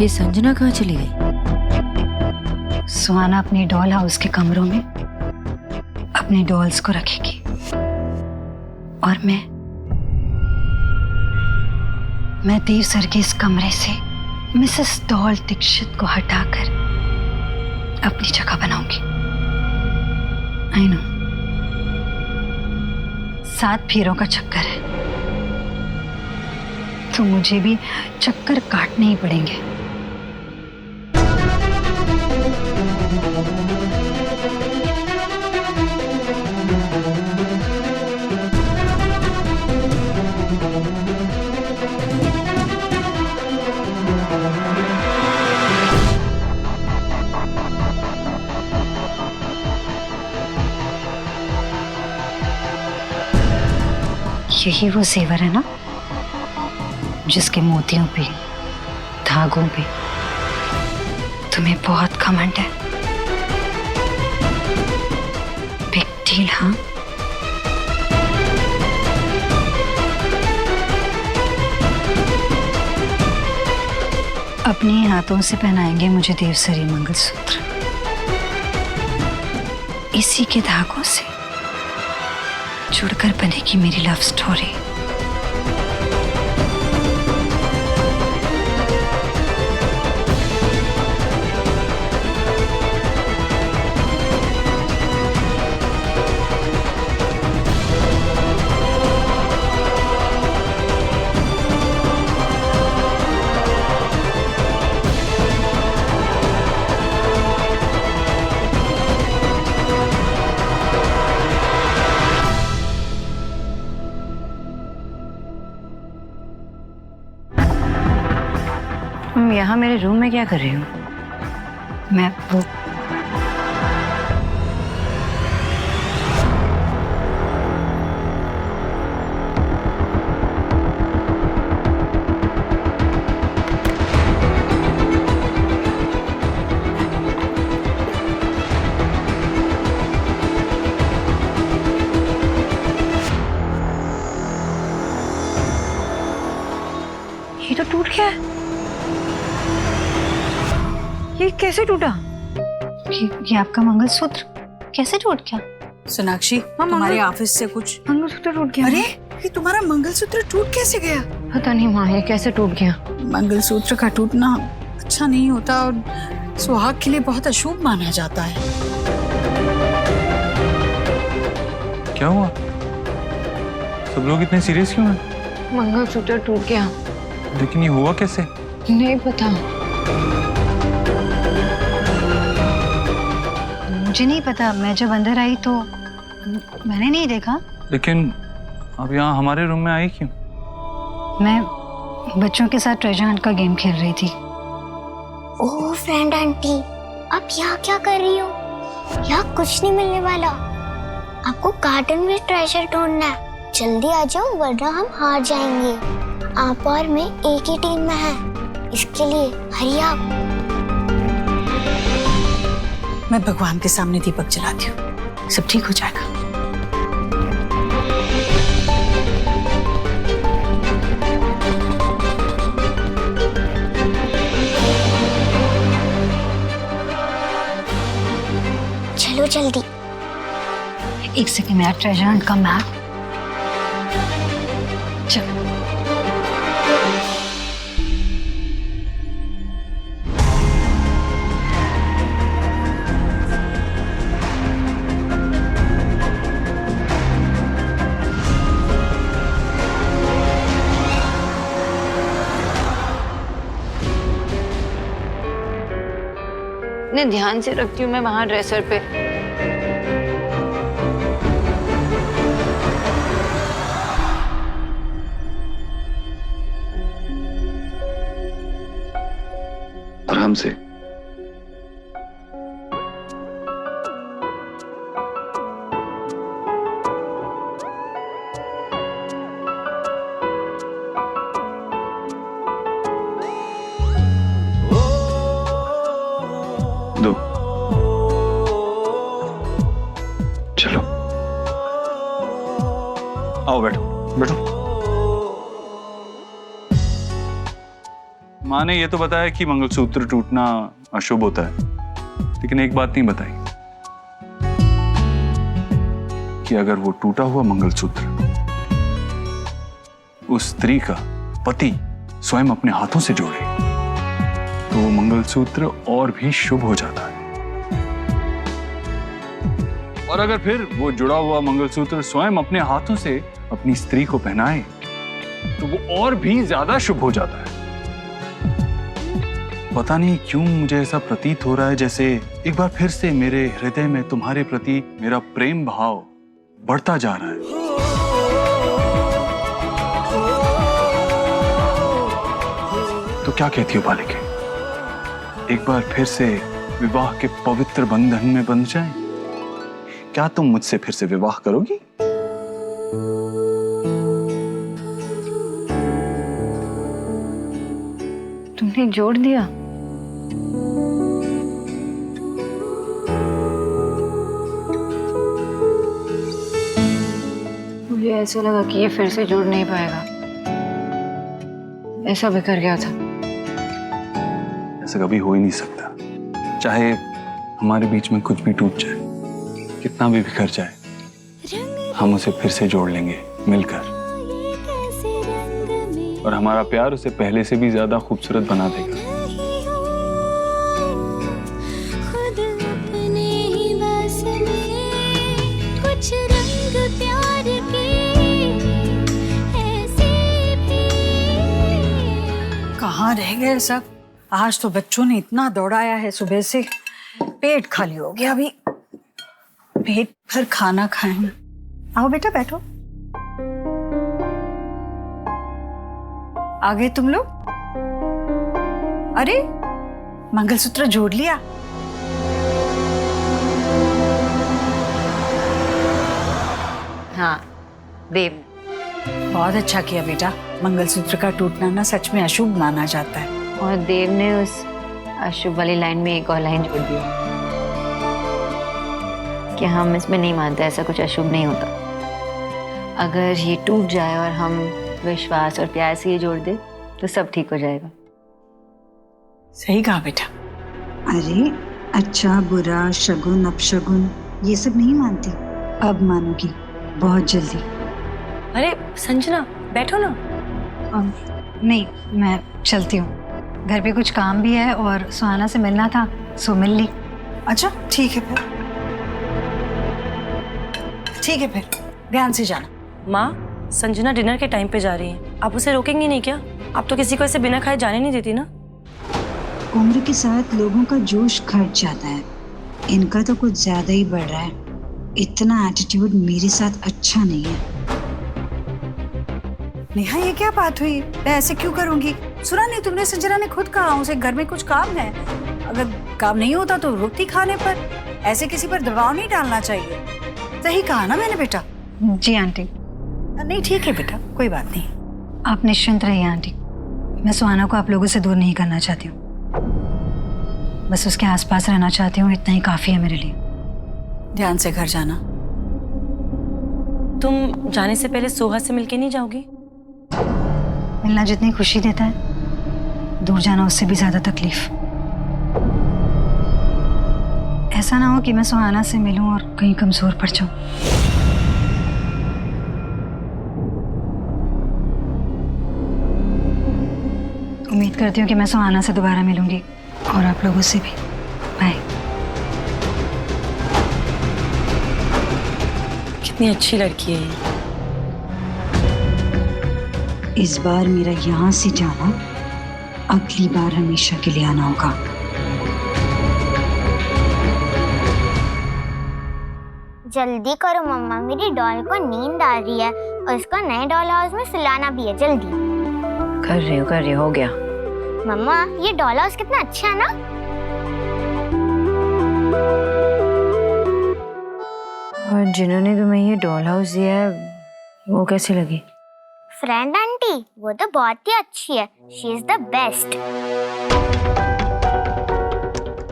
ये संजना कहाँ चली गई? सुहाना अपनी डॉल हाउस के कमरों में अपनी डॉल्स को रखेगी और मैं देव सर के इस कमरे से मिसेस डॉल दीक्षित को हटाकर अपनी जगह बनाऊंगी। आई नो 7 फेरों का चक्कर है, तो मुझे भी चक्कर काटने ही पड़ेंगे। यही वो जेवर है ना जिसके मोतियों पे, धागों पे तुम्हें बहुत घमंड है। बिग डील, हाँ? अपने हाथों से पहनाएंगे मुझे देवसरी मंगलसूत्र। इसी के धागों से जुड़कर बनेगी मेरी लव स्टोरी। तुम यहाँ मेरे रूम में क्या कर रही हो? मैं वो ये तो टूट गया है। ये कैसे टूटा? ये आपका मंगलसूत्र कैसे टूट गया? सोनाक्षी, तुम्हारे ऑफिस से कुछ मंगलसूत्र टूट गया। अरे ये तुम्हारा मंगलसूत्र टूट कैसे गया? पता नहीं माँ, ये कैसे टूट गया। मंगलसूत्र का टूटना अच्छा नहीं होता और सुहाग के लिए बहुत अशुभ माना जाता है। क्या हुआ? सब लोग इतने सीरियस क्यों हैं? मंगलसूत्र टूट गया। लेकिन ये हुआ कैसे? नहीं पता, मुझे नहीं पता। मैं जब अंदर आई तो मैंने नहीं देखा। लेकिन अब यहाँ हमारे रूम में आई क्यों? मैं बच्चों के साथ ट्रेजर हंट का गेम खेल रही थी। ओह फ्रेंड आंटी, आप यहाँ क्या कर रही हो? यहाँ कुछ नहीं मिलने वाला। आपको गार्डन में ट्रेजर ढूंढना है। जल्दी आ जाओ वरना हम हार जाएंगे। आप और मैं एक ही टीम में हैं। इसके लिए हरी आप। मैं भगवान के सामने दीपक जलाती हूँ, सब ठीक हो जाएगा। चलो जल्दी। एक सेकंड, मेरा ट्रेजर हंट का मैप। चलो इतने ध्यान से रखती हूँ मैं वहां ड्रेसर पे। आराम से। दो। चलो आओ, बैठो बैठो। माँ ने ये तो बताया कि मंगलसूत्र टूटना अशुभ होता है, लेकिन एक बात नहीं बताई कि अगर वो टूटा हुआ मंगलसूत्र उस स्त्री का पति स्वयं अपने हाथों से जोड़े तो वो मंगलसूत्र और भी शुभ हो जाता है, और अगर फिर वो जुड़ा हुआ मंगलसूत्र स्वयं अपने हाथों से अपनी स्त्री को पहनाए तो वो और भी ज्यादा शुभ हो जाता है। पता नहीं क्यों मुझे ऐसा प्रतीत हो रहा है जैसे एक बार फिर से मेरे हृदय में तुम्हारे प्रति मेरा प्रेम भाव बढ़ता जा रहा है। तो क्या कहती हो बालिके, एक बार फिर से विवाह के पवित्र बंधन में बंध जाएं? क्या तुम मुझसे फिर से विवाह करोगी? तुमने जोड़ दिया? मुझे ऐसा लगा कि ये फिर से जुड़ नहीं पाएगा। ऐसा बिखर गया था। ऐसा कभी हो ही नहीं सकता, चाहे हमारे बीच में कुछ भी टूट जाए, कितना भी बिखर जाए, हम उसे फिर से जोड़ लेंगे मिलकर, और हमारा प्यार उसे पहले से भी ज्यादा खूबसूरत बना देगा। कहाँ रह गए सब? आज तो बच्चों ने इतना दौड़ाया है सुबह से, पेट खाली हो गया। अभी पेट भर खाना खाएं। आओ बेटा बैठो। आ गए तुम लोग? अरे मंगलसूत्र जोड़ लिया? हाँ देव, बहुत अच्छा किया बेटा। मंगलसूत्र का टूटना ना सच में अशुभ माना जाता है। और देव ने उस अशुभ वाली लाइन में एक और लाइन जोड़ दी कि हम इसमें नहीं मानते, ऐसा कुछ अशुभ नहीं होता। अगर ये टूट जाए और हम विश्वास और प्यार से ये जोड़ दे तो सब ठीक हो जाएगा। सही कहा बेटा। अरे अच्छा बुरा शगुन अपशगुन ये सब नहीं मानती, अब मानोगी बहुत जल्दी। अरे संजना बैठो ना। नहीं मैं चलती हूँ, घर पे कुछ काम भी है और सुहाना से मिलना था, सो मिल ली। अच्छा ठीक है फिर, ठीक है फिर ध्यान से जाना। माँ, संजना डिनर के टाइम पे जा रही है, आप उसे रोकेंगी नहीं क्या? आप तो किसी को ऐसे बिना खाए जाने नहीं देती ना। उम्र के साथ लोगों का जोश घट जाता है, इनका तो कुछ ज्यादा ही बढ़ रहा है। इतना एटीट्यूड मेरे साथ अच्छा नहीं है। नेहा ये क्या बात हुई? मैं ऐसे क्यों करूंगी? सुना नहीं तुमने? संजना ने खुद कहा उसे घर में कुछ काम है, अगर काम नहीं होता तो रुकती खाने पर। ऐसे किसी पर दबाव नहीं डालना चाहिए। सही कहा ना मैंने बेटा? जी आंटी। नहीं ठीक है बेटा, कोई बात नहीं। आप निश्चिंत रहिए आंटी, मैं सुहाना को आप लोगों से दूर नहीं करना चाहती हूँ, बस उसके आसपास रहना चाहती हूँ, इतना ही काफी है मेरे लिए। ध्यान से घर जाना। तुम जाने से पहले सोहा से मिलके नहीं जाओगी? मिलना जितनी खुशी देता है, दूर जाना उससे भी ज्यादा तकलीफ। ऐसा ना हो कि मैं सुहाना से मिलूं और कहीं कमजोर पड़ जाऊं। उम्मीद करती हूँ कि मैं सुहाना से दोबारा मिलूंगी और आप लोगों से भी। बाय। कितनी अच्छी लड़की है ये। इस बार मेरा यहाँ से जाना, अगली बार हमेशा के लिए आना होगा। जल्दी करो मम्मा, मेरी डॉल को नींद आ रही है और उसको नए डॉल हाउस में सुलाना भी है। जल्दी कर रही हो गया। मम्मा ये डॉल हाउस कितना अच्छा है ना। और जिन्होंने तुम्हें ये डॉल हाउस दिया है वो कैसी लगी? फ्रेंड आंटी वो तो बहुत ही अच्छी है, शी इज द बेस्ट।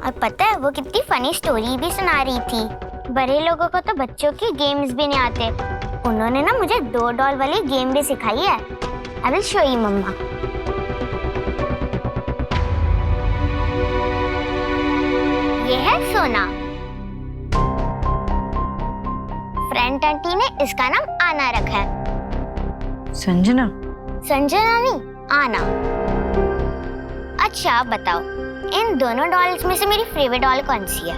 और पता है वो कितनी फनी स्टोरी भी सुना रही थी। बड़े लोगों को तो बच्चों के गेम्स भी नहीं आते, उन्होंने ना मुझे 2 डॉल वाली गेम भी सिखाई है। आई विल शो यू मम्मा। ये है सोना। फ्रेंड आंटी ने इसका नाम आना रखा है। संजना, संजना नहीं, आना। अच्छा आप बताओ, इन दोनों डॉल्स में से मेरी फेवरेट डॉल कौन सी है?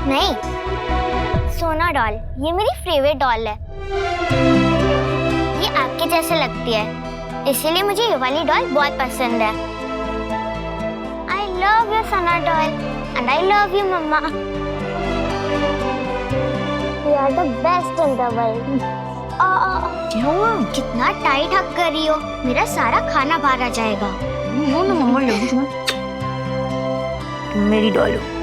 नहीं, सोना डॉल, ये मेरी फेवरेट डॉल है। ये आपके जैसे लगती है, इसीलिए मुझे ये वाली डॉल बहुत पसंद है। I love you Sona doll and I love you mama. You are the best in the world। क्या हुआ? कितना टाइट हग कर रही हो, मेरा सारा खाना बाहर आ जाएगा। वो ना मम्मा लगी तुम्हें, मेरी डॉल हो।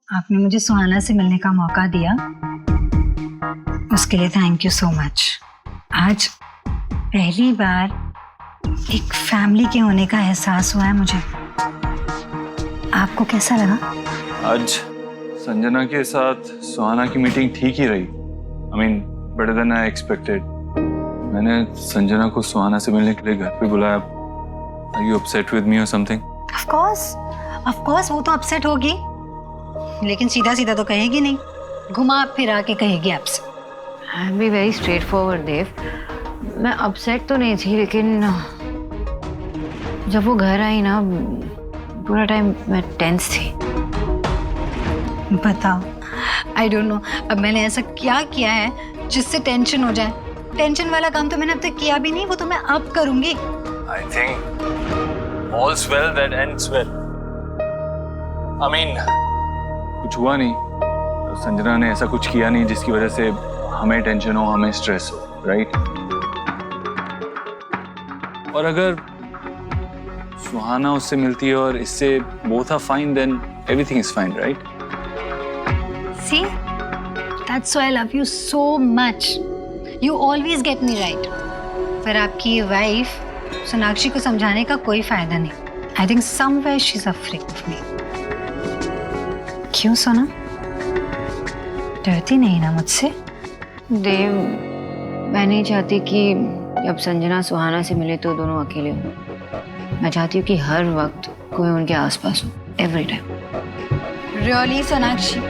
आपने मुझे सुहाना से मिलने का मौका दिया, उसके लिए थैंक यू सो मच। आज पहली बार एक फैमिली के होने का एहसास हुआ है मुझे। आपको कैसा लगा? आज संजना के साथ सुहाना की मीटिंग ठीक ही रही। I mean, better than I expected. मैंने संजना को सुहाना से मिलने के लिए घर पे बुलाया। Are you upset with me or something? Of course, वो तो अपसेट होगी, लेकिन सीधा सीधा तो कहेगी नहीं, घुमा फिरा के कहेगी आपसे। I am be very straightforward Dev. मैं अपसेट तो नहीं थी, लेकिन जब वो घर आई ना, पूरा टाइम मैं टेंस थी। बताओ, आई डोंट नो, अब मैंने ऐसा क्या किया है जिससे टेंशन हो जाए? टेंशन वाला काम तो मैंने अब तक किया भी नहीं, वो तो मैं अब करूंगी। I think all's well that ends well. I mean, कुछ हुआ नहीं, संजना ने ऐसा कुछ किया नहीं जिसकी वजह से हमें टेंशन हो, हमें स्ट्रेस हो, राइट? और अगर सुहाना उससे मिलती है और इससे both are fine, then everything is fine, right? See, that's why I love you so much. You always get me right. पर आपकी वाइफ सोनाक्षी को समझाने का कोई फायदा नहीं। I think somewhere she's afraid of me. क्यों सोना, डरती नहीं ना मुझसे? देव, मैं नहीं चाहती कि जब संजना सुहाना से मिले तो दोनों अकेले हों। मैं चाहती हूँ कि हर वक्त कोई उनके आसपास हो, every time. Really, Sonakshi?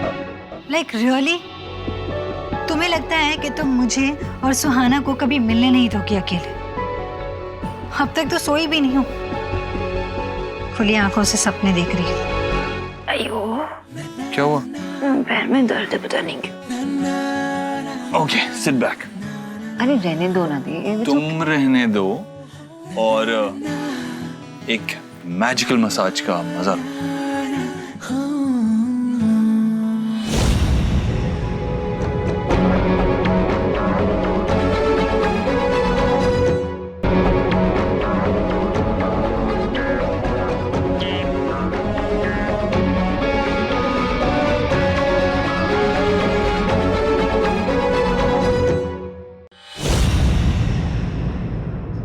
Like really? तुम्हें लगता है कि तुम मुझे और सुहाना को कभी मिलने नहीं दोगी अकेले? अब तक तो सोई भी नहीं हो, खुली आंखों से सपने देख रही हो। अयो, क्या हुआ? पैर में दर्द है, पता नहीं क्यों। Okay, sit back. अरे रहने दो ना दे, तुम रहने दो और एक मैजिकल मसाज का मजा लो।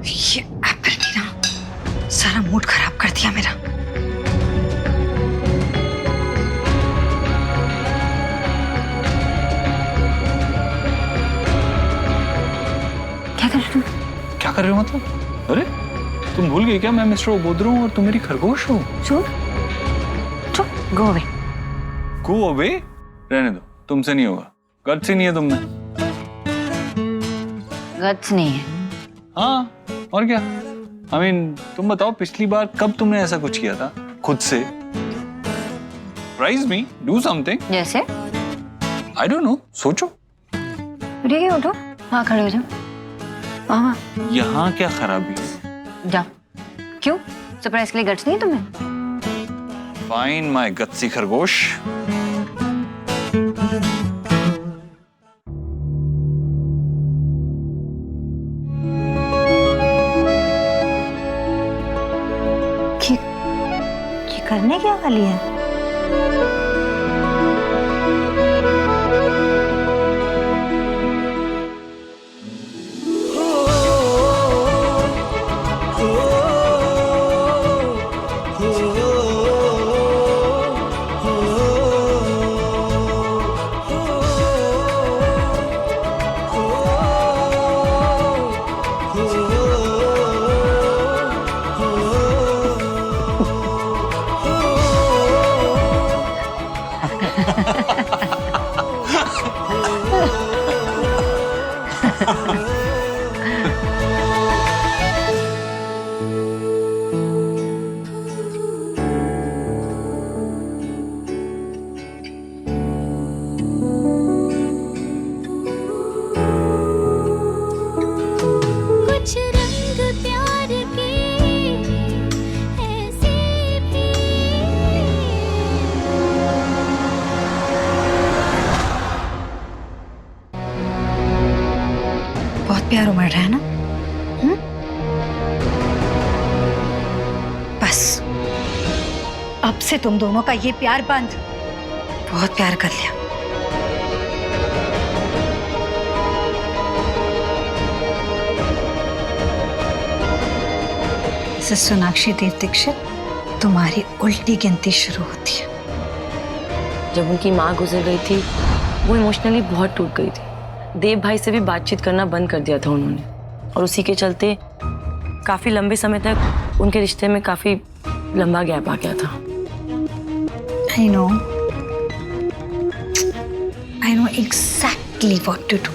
ये एप्पल ने ना सारा मूड खराब कर दिया मेरा। क्या कर रही हो? क्या कर रहे हो मतलब? अरे तुम भूल गई क्या मैं मिस्टर ओबोद्रो हूँ और तुम मेरी खरगोश हो? चुप चुप, गो अवे। Go away? रहने दो, तुमसे नहीं होगा। गट्स ही नहीं है तुमने। गट्स नहीं है। हाँ, और क्या? I mean, तुम बताओ पिछली बार कब तुमने ऐसा कुछ किया था खुद से? Surprise me, do something. जैसे? I don't know, सोचो। ठीक है, उठो, वहाँ खड़े हो जाओ। वहाँ यहाँ क्या खराबी है? जाओ। क्यों? सरप्राइज के लिए गट्स नहीं है तुम्हें? Fine, my gutsy खरगोश। ये करने क्या वाली है? कुछ रंग प्यार के ऐसे भी बहुत प्यार उमड़ रहा है ना? बस अब से तुम दोनों का ये प्यार बंद। बहुत प्यार कर लिया। मिसेस सोनाक्षी देव दीक्षित, तुम्हारी उल्टी गिनती शुरू होती है। जब उनकी माँ गुजर गई थी वो इमोशनली बहुत टूट गई थी। देव भाई से भी बातचीत करना बंद कर दिया था उन्होंने, और उसी के चलते काफ़ी लंबे समय तक उनके रिश्ते में काफ़ी लंबा गैप आ गया था। I know exactly what to do.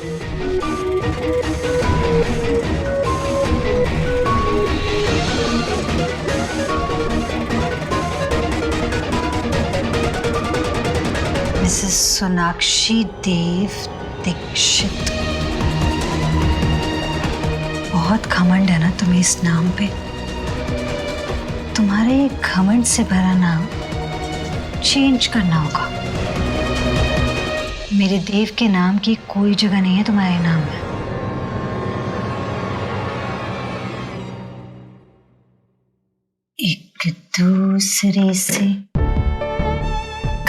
Mrs. Sonakshi देव दीक्षित, बहुत घमंड है ना तुम्हें इस नाम पे। तुम्हारे घमंड से भरा नाम चेंज करना होगा। मेरे देव के नाम की कोई जगह नहीं है तुम्हारे नाम में। एक दूसरे से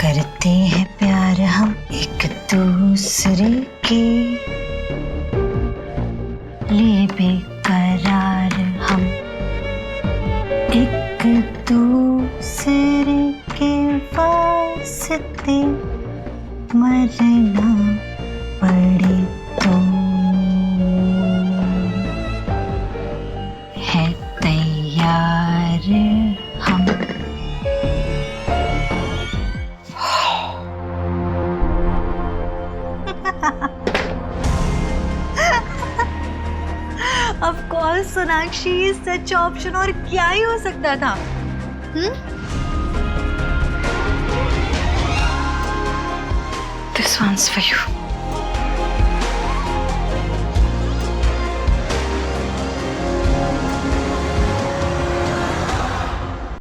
करते हैं प्यार हम, एक दूसरे के लिए बेकरार हम, एक दूसरे के वास्ते मरना पड़े तो है तैयार हम। Of course, Sonakshi, such option और क्या ही हो सकता था? This one's for you.